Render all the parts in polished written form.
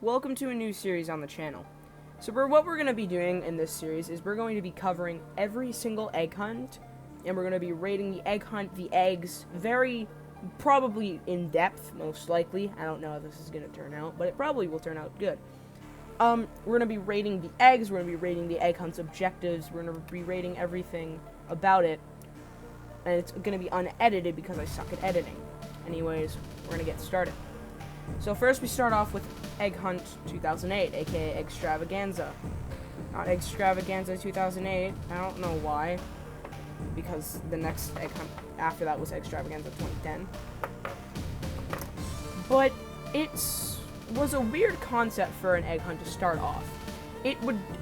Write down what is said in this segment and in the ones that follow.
welcome to a new series on the channel. So what we're going to be doing in this series is we're going to be covering every single egg hunt, and we're going to be rating the egg hunt, the eggs, very probably in depth, most likely. I don't know how this is going to turn out, but it probably will turn out good. We're going to be rating the eggs, we're going to be rating the egg hunt's objectives, we're going to be rating everything about it, and it's going to be unedited because I suck at editing. Anyways, we're going to get started. So first we start off with Egg Hunt 2008, aka Eggstravaganza. Not Eggstravaganza 2008, I don't know why, because the next Egg Hunt after that was Eggstravaganza 2010. But it was a weird concept for an egg hunt to start off.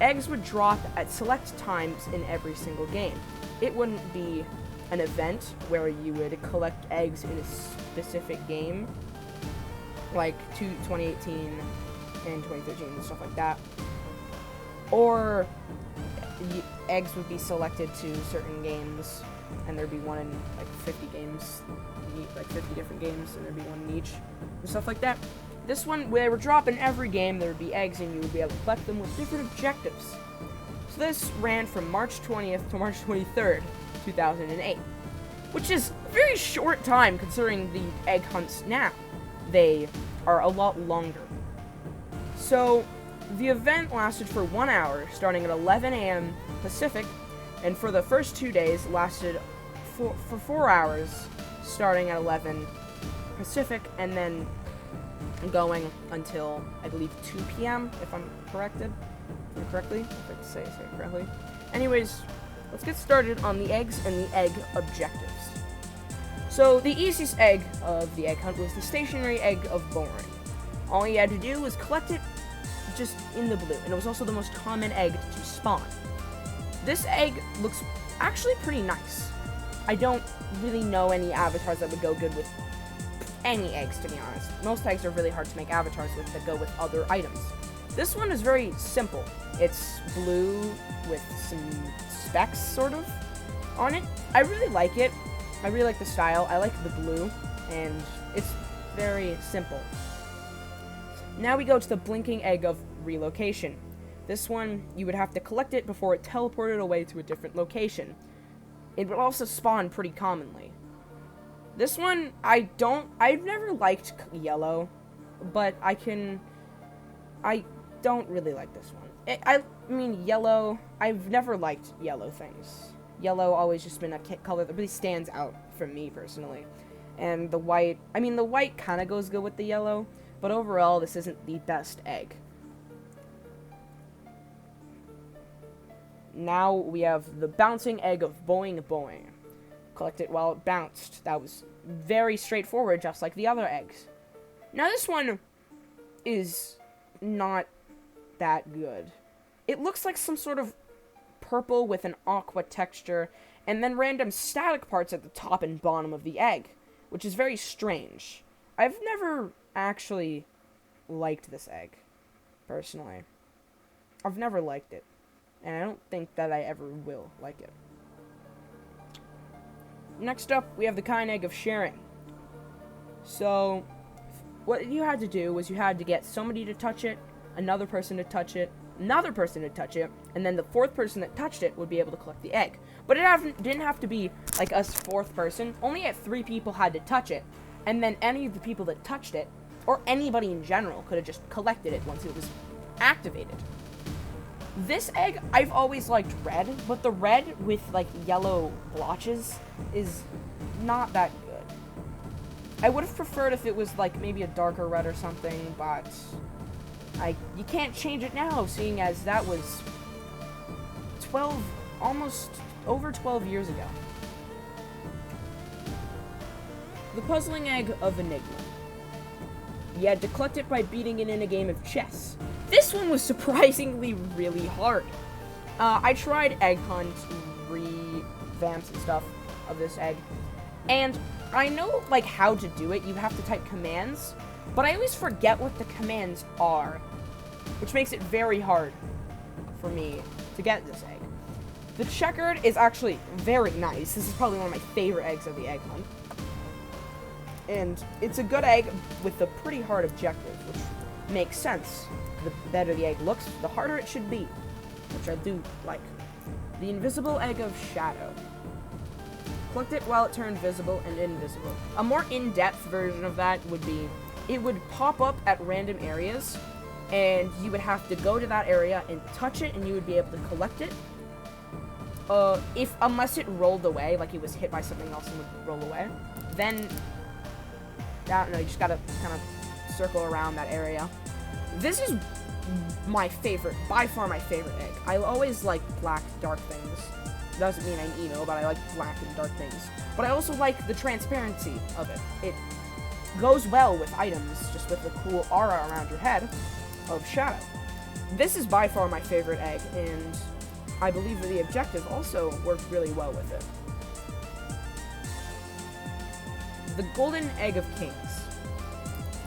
Eggs would drop at select times in every single game. It wouldn't be an event where you would collect eggs in a specific game, like 2018 and 2013 and stuff like that. Or eggs would be selected to certain games, and there'd be one in like 50 games, like 50 different games, and there'd be one in each, and stuff like that. This one, they were dropping every game, there would be eggs, and you would be able to collect them with different objectives. So this ran from March 20th to March 23rd, 2008, which is a very short time considering the egg hunts now. They are a lot longer. So, the event lasted for 1 hour, starting at 11 a.m. Pacific, and for the first 2 days lasted for 4 hours, starting at 11 Pacific, and then going until, I believe, 2 p.m., if I'm correctly. If I say it correctly. Anyways, let's get started on the eggs and the egg objectives. So, the easiest egg of the egg hunt was the stationary Egg of Pwnage. All you had to do was collect it just in the blue, and it was also the most common egg to spawn. This egg looks actually pretty nice. I don't really know any avatars that would go good with any eggs, to be honest. Most eggs are really hard to make avatars with that go with other items. This one is very simple. It's blue with some specks, sort of, on it. I really like it. I really like the style. I like the blue, and it's very simple. Now we go to the blinking Egg of Relocation. This one, you would have to collect it before it teleported away to a different location. It would also spawn pretty commonly. This one, I've never liked yellow, but I don't really like this one. I mean, yellow, I've never liked yellow things. Yellow always just been a color that really stands out for me personally. And the white kind of goes good with the yellow, but overall this isn't the best egg. Now we have the bouncing Egg of Boing. Collect it while it bounced. That was very straightforward, just like the other eggs. Now this one is not that good. It looks like some sort of purple with an aqua texture, and then random static parts at the top and bottom of the egg, which is very strange. I've never actually liked this egg, personally. I've never liked it, and I don't think that I ever will like it. Next up, we have the kind egg of sharing. So, what you had to do was you had to get somebody to touch it, another person to touch it, another person to touch it, and then the fourth person that touched it would be able to collect the egg. But it didn't have to be like us fourth person. Only 3 people had to touch it, and then any of the people that touched it, or anybody in general, could have just collected it once it was activated. This egg, I've always liked red, but the red with like yellow blotches is not that good. I would have preferred if it was like maybe a darker red or something, but you can't change it now, seeing as that was almost over 12 years ago. The puzzling Egg of Enigma. You had to collect it by beating it in a game of chess. This one was surprisingly really hard. I tried egg hunt revamps and stuff of this egg, and I know like how to do it. You have to type commands, but I always forget what the commands are, which makes it very hard for me to get this egg. The checkered is actually very nice. This is probably one of my favorite eggs of the egg hunt. And it's a good egg with a pretty hard objective, which makes sense. The better the egg looks, the harder it should be, which I do like. The invisible egg of shadow. Collect it while it turned visible and invisible. A more in-depth version of that would be, it would pop up at random areas, and you would have to go to that area and touch it, and you would be able to collect it. Unless it rolled away, like it was hit by something else and would roll away, then, I don't know, you just gotta kind of circle around that area. This is my favorite, by far my favorite egg. I always like black, dark things. Doesn't mean I'm emo, but I like black and dark things. But I also like the transparency of it. It goes well with items, just with the cool aura around your head of shadow. This is by far my favorite egg, and I believe that the objective also worked really well with it. The Golden Egg of Kings.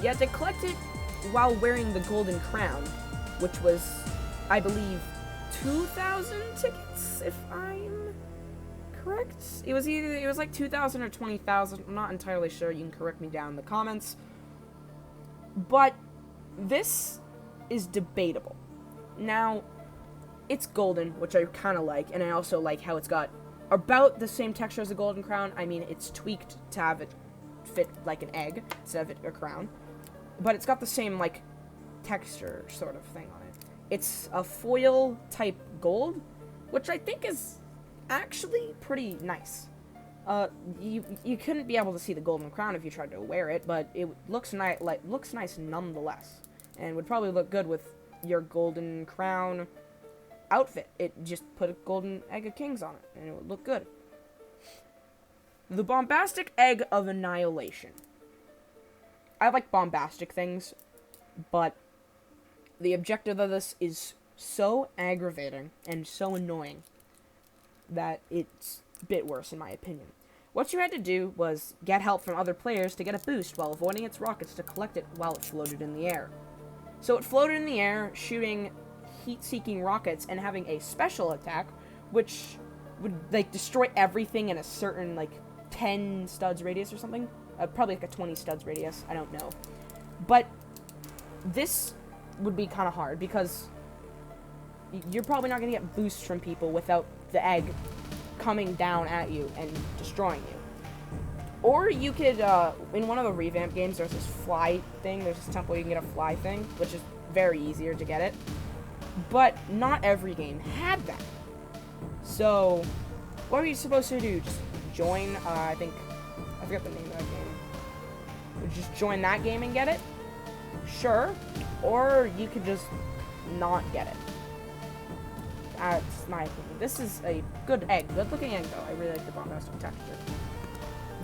You had to collect it while wearing the golden crown, which was, I believe, 2,000 tickets, if I'm correct? It was like 2,000 or 20,000. I'm not entirely sure. You can correct me down in the comments. But this is debatable. Now, it's golden, which I kind of like, and I also like how it's got about the same texture as a golden crown. I mean, it's tweaked to have it fit like an egg instead of it a crown. But it's got the same, like, texture sort of thing on it. It's a foil type gold, which I think is actually pretty nice. You couldn't be able to see the golden crown if you tried to wear it, but it looks nice nonetheless, and would probably look good with your golden crown outfit. It just put a golden egg of kings on it, and it would look good. The bombastic egg of annihilation. I like bombastic things, but the objective of this is so aggravating and so annoying that it's a bit worse, in my opinion. What you had to do was get help from other players to get a boost while avoiding its rockets to collect it while it floated in the air. So it floated in the air, shooting heat-seeking rockets and having a special attack, which would, like, destroy everything in a certain, like, 10 studs radius or something. Probably like a 20 studs radius, I don't know. But this would be kind of hard because you're probably not going to get boosts from people without the egg coming down at you and destroying you. Or you could, in one of the revamp games, there's this fly thing. There's this temple you can get a fly thing, which is very easier to get it. But not every game had that. So, what were you supposed to do? Just join, I forget the name of that game. Just join that game and get it? Sure. Or you could just not get it. That's my opinion. This is a good egg. Good looking egg, though. I really like the bombastic texture.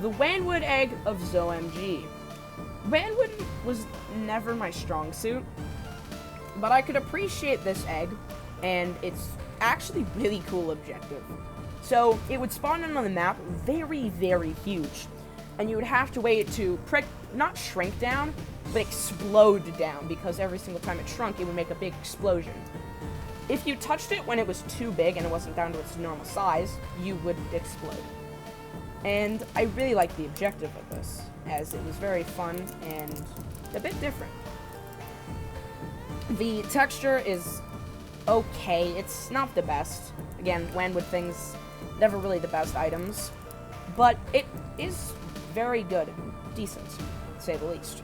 The Wanwood Egg of ZOMG. Wanwood was never my strong suit, but I could appreciate this egg, and it's actually really cool objective. So, it would spawn in on the map very, very huge, and you would have to wait to not shrink down, but explode down, because every single time it shrunk, it would make a big explosion. If you touched it when it was too big and it wasn't down to its normal size, you would explode. And I really like the objective of this, as it was very fun and a bit different. The texture is okay. It's not the best. Again, Wanwood things, never really the best items. But it is very good. Decent, to say the least.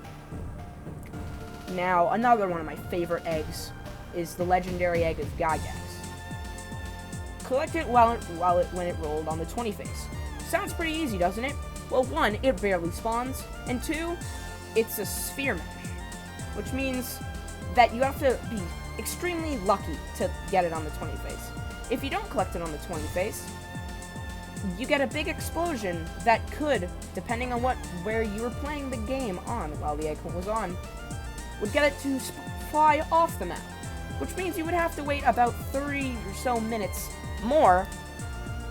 Now, another one of my favorite eggs is the legendary Egg of Gygax. Collect it when it rolled on the 20 face. Sounds pretty easy, doesn't it? Well, 1, it barely spawns, and 2, it's a sphere mesh, which means that you have to be extremely lucky to get it on the 20 face. If you don't collect it on the 20 face, you get a big explosion that could, depending on where you were playing the game on while the egg hunt was on, would get it to fly off the map, which means you would have to wait about 30 or so minutes more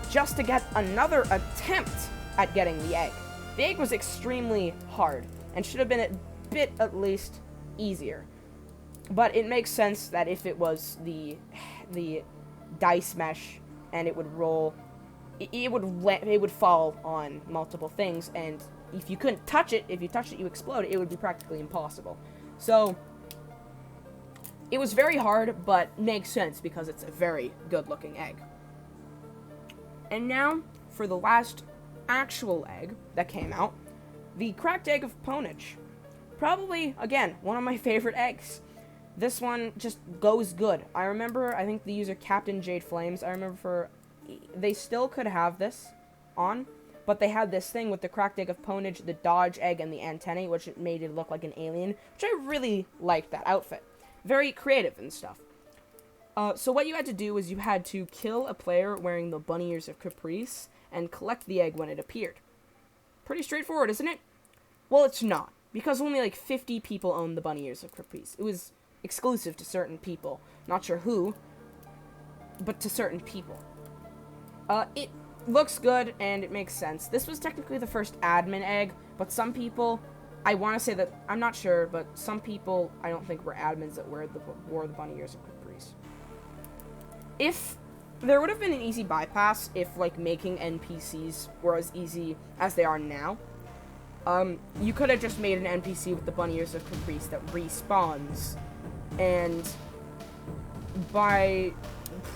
just to get another attempt at getting the egg. The egg was extremely hard and should have been a bit at least easier. But it makes sense that if it was the dice mesh and it would roll, it would fall on multiple things, and if you couldn't touch it, if you touched it you explode, it would be practically impossible. So It was very hard, but makes sense because it's a very good-looking egg. And now, for the last actual egg that came out, the cracked egg of Pwnage. Probably, again, one of my favorite eggs. This one just goes good. I think the user Captain Jade Flames, they still could have this on, but they had this thing with the cracked egg of Pwnage, the dodge egg, and the antennae, which made it look like an alien, which I really liked that outfit. Very creative and stuff. So what you had to do was you had to kill a player wearing the bunny ears of Caprice and collect the egg when it appeared. Pretty straightforward, isn't it? Well, it's not, because only like 50 people own the bunny ears of Caprice. It was exclusive to certain people. Not sure who, but to certain people. It looks good, and it makes sense. This was technically the first admin egg, but some people, I want to say that, I'm not sure, but some people I don't think were admins that wore the bunny ears of Caprice. If there would have been an easy bypass if, like, making NPCs were as easy as they are now, you could have just made an NPC with the bunny ears of Caprice that respawns, and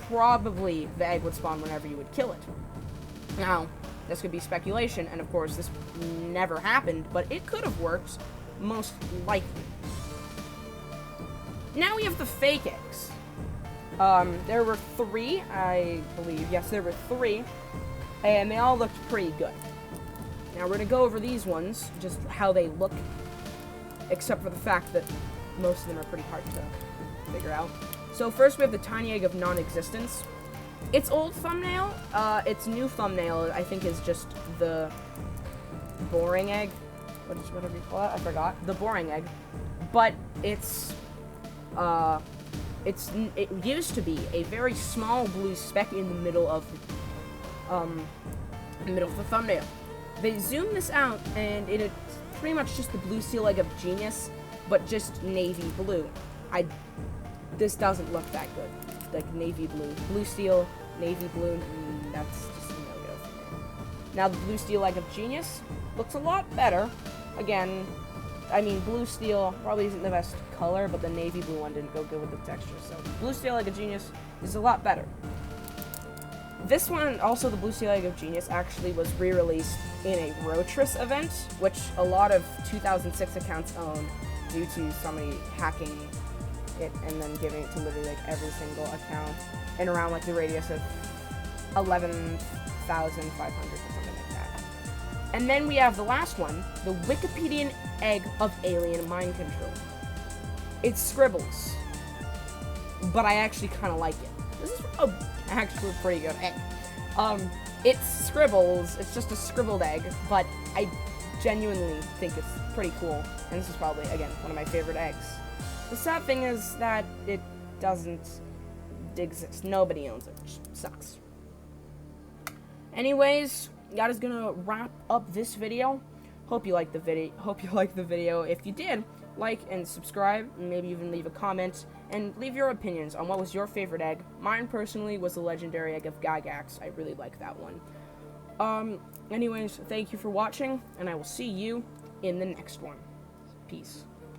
probably the egg would spawn whenever you would kill it. Now, this could be speculation, and of course this never happened, but it could have worked, most likely. Now we have the fake eggs. There were 3, I believe. Yes, there were 3, and they all looked pretty good. Now we're going to go over these ones, just how they look, except for the fact that most of them are pretty hard to figure out. So first we have the tiny egg of non-existence. Its old thumbnail, its new thumbnail, I think, is just the boring egg. Whatever you call it, I forgot. The boring egg. But it used to be a very small blue speck in the middle of the thumbnail. They zoomed this out, and it's pretty much just the blue seal egg of genius, but just navy blue. This doesn't look that good. Like navy blue. Blue steel, navy blue, that's just a no-go for me. Now the blue steel egg of genius looks a lot better. Again, I mean, blue steel probably isn't the best color, but the navy blue one didn't go good with the texture, so blue steel egg of genius is a lot better. This one, also the blue steel egg of genius, actually was re-released in a Rotris event, which a lot of 2006 accounts own due to somebody hacking it and then giving it to literally like every single account in around like the radius of 11,500 or something like that. And then we have the last one, the Wikipedian egg of alien mind control. It scribbles, but I actually kind of like it. This is actually a pretty good egg. It scribbles, it's just a scribbled egg, but I genuinely think it's pretty cool, and this is probably, again, one of my favorite eggs. The sad thing is that it doesn't exist. Nobody owns it, which sucks. Anyways, that is gonna wrap up this video. Hope you liked the video. If you did, like and subscribe, and maybe even leave a comment, and leave your opinions on what was your favorite egg. Mine, personally, was the legendary egg of Gygax. I really like that one. Anyways, thank you for watching, and I will see you in the next one. Peace.